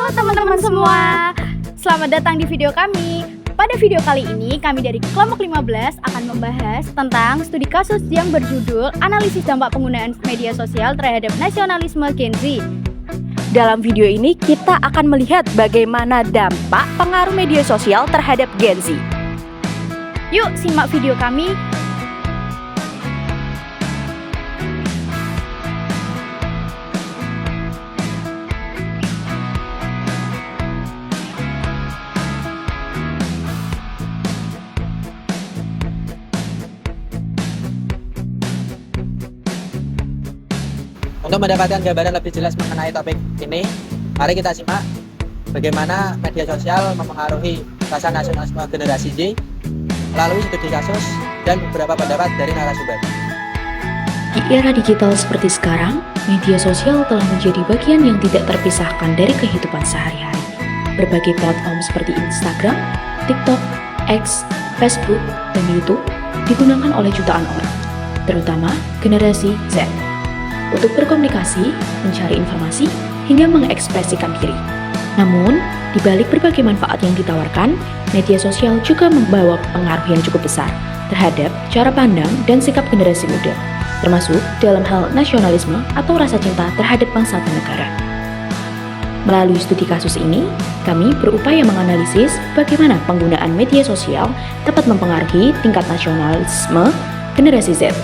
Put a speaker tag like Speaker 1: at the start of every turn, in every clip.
Speaker 1: Halo teman-teman semua, selamat datang di video kami. Pada video kali ini, kami dari kelompok 15 akan membahas tentang studi kasus yang berjudul Analisis Dampak Penggunaan Media Sosial Terhadap Nasionalisme Gen Z.
Speaker 2: Dalam video ini, kita akan melihat bagaimana dampak pengaruh media sosial terhadap Gen Z.
Speaker 1: Yuk, simak video kami.
Speaker 3: Untuk mendapatkan gambaran lebih jelas mengenai topik ini, mari kita simak bagaimana media sosial mempengaruhi rasa nasionalisme generasi Z melalui studi kasus dan beberapa pendapat dari narasumber.
Speaker 4: Di era digital seperti sekarang, media sosial telah menjadi bagian yang tidak terpisahkan dari kehidupan sehari-hari. Berbagai platform seperti Instagram, TikTok, X, Facebook, dan YouTube digunakan oleh jutaan orang, terutama generasi Z, untuk berkomunikasi, mencari informasi, hingga mengekspresikan diri. Namun, di balik berbagai manfaat yang ditawarkan, media sosial juga membawa pengaruh yang cukup besar terhadap cara pandang dan sikap generasi muda, termasuk dalam hal nasionalisme atau rasa cinta terhadap bangsa dan negara. Melalui studi kasus ini, kami berupaya menganalisis bagaimana penggunaan media sosial dapat mempengaruhi tingkat nasionalisme generasi Z.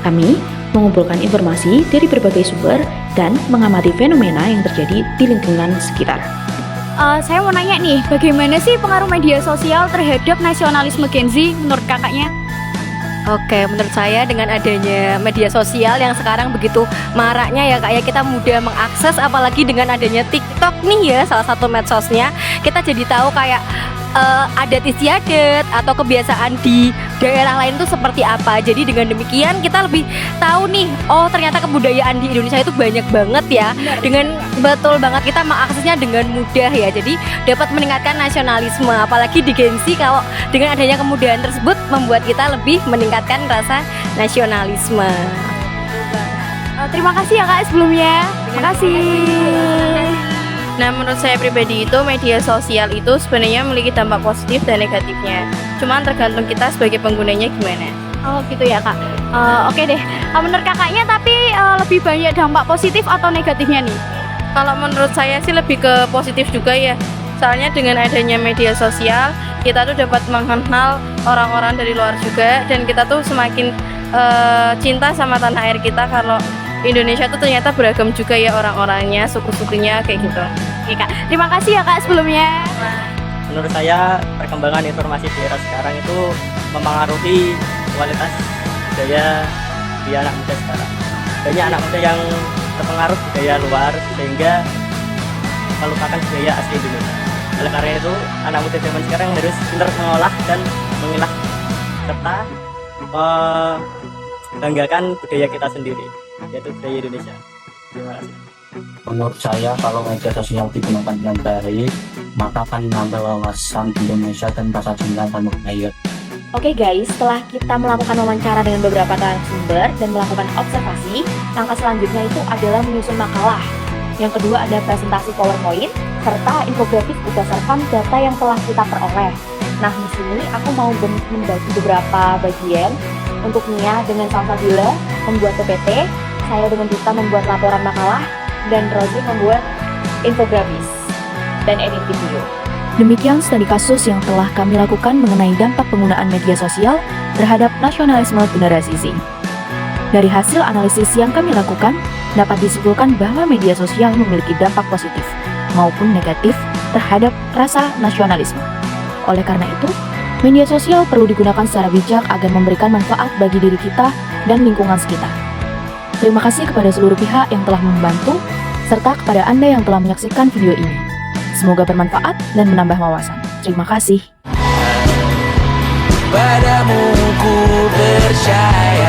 Speaker 4: Kami mengumpulkan informasi dari berbagai sumber dan mengamati fenomena yang terjadi di lingkungan sekitar.
Speaker 1: Saya mau nanya nih, bagaimana sih pengaruh media sosial terhadap nasionalisme Gen Z menurut kakaknya?
Speaker 2: Oke, menurut saya dengan adanya media sosial yang sekarang begitu maraknya ya Kak ya, kita mudah mengakses, apalagi dengan adanya TikTok nih ya, salah satu medsosnya, kita jadi tahu kayak adat istiadat atau kebiasaan di daerah lain tuh seperti apa. Jadi dengan demikian kita lebih tahu nih, oh ternyata kebudayaan di Indonesia itu banyak banget ya. Dengan betul banget kita mengaksesnya dengan mudah ya. Jadi dapat meningkatkan nasionalisme, apalagi di Gen Z, kalau dengan adanya kemudahan tersebut membuat kita lebih meningkatkan rasa nasionalisme.
Speaker 1: Terima kasih ya Kak sebelumnya. Terima kasih.
Speaker 5: Nah, menurut saya pribadi itu media sosial itu sebenarnya memiliki dampak positif dan negatifnya. Cuman tergantung kita sebagai penggunanya gimana.
Speaker 1: Oh gitu ya Kak. Oke deh. Menurut kakaknya tapi lebih banyak dampak positif atau negatifnya nih?
Speaker 5: Kalau menurut saya sih lebih ke positif juga ya. Soalnya dengan adanya media sosial, kita tuh dapat mengenal orang-orang dari luar juga, dan kita tuh semakin cinta sama tanah air kita kalau Indonesia tuh ternyata beragam juga ya orang-orangnya, suku-sukunya kayak gitu.
Speaker 1: Oke Kak, terima kasih ya Kak sebelumnya.
Speaker 6: Menurut saya perkembangan informasi di era sekarang itu mempengaruhi kualitas budaya di anak muda sekarang. Banyak anak muda yang terpengaruh budaya luar sehingga melupakan budaya asli Indonesia. Oleh karena itu, anak muda zaman sekarang harus pintar mengolah dan mengilah serta membanggakan budaya kita sendiri, yaitu budaya Indonesia. Terima kasih.
Speaker 7: Menurut saya, kalau media sosial digunakan dengan baik, maka akan menambah wawasan Indonesia dan rasa cinta dan budaya.
Speaker 4: Oke guys, setelah kita melakukan wawancara dengan beberapa narasumber dan melakukan observasi, langkah selanjutnya itu adalah menyusun makalah. Yang kedua ada presentasi PowerPoint serta infografis berdasarkan data yang telah kita peroleh. Nah, di sini aku mau membagi beberapa bagian. Untuk Nia dengan Salsabila membuat PPT, saya dengan Dita membuat laporan makalah, dan Rosie membuat infografis dan edit video.
Speaker 2: Demikian studi kasus yang telah kami lakukan mengenai dampak penggunaan media sosial terhadap nasionalisme generasi Z. Dari hasil analisis yang kami lakukan, dapat disimpulkan bahwa media sosial memiliki dampak positif maupun negatif terhadap rasa nasionalisme. Oleh karena itu, media sosial perlu digunakan secara bijak agar memberikan manfaat bagi diri kita dan lingkungan sekitar. Terima kasih kepada seluruh pihak yang telah membantu, serta kepada Anda yang telah menyaksikan video ini. Semoga bermanfaat dan menambah wawasan. Terima kasih.
Speaker 8: Padamu ku percaya.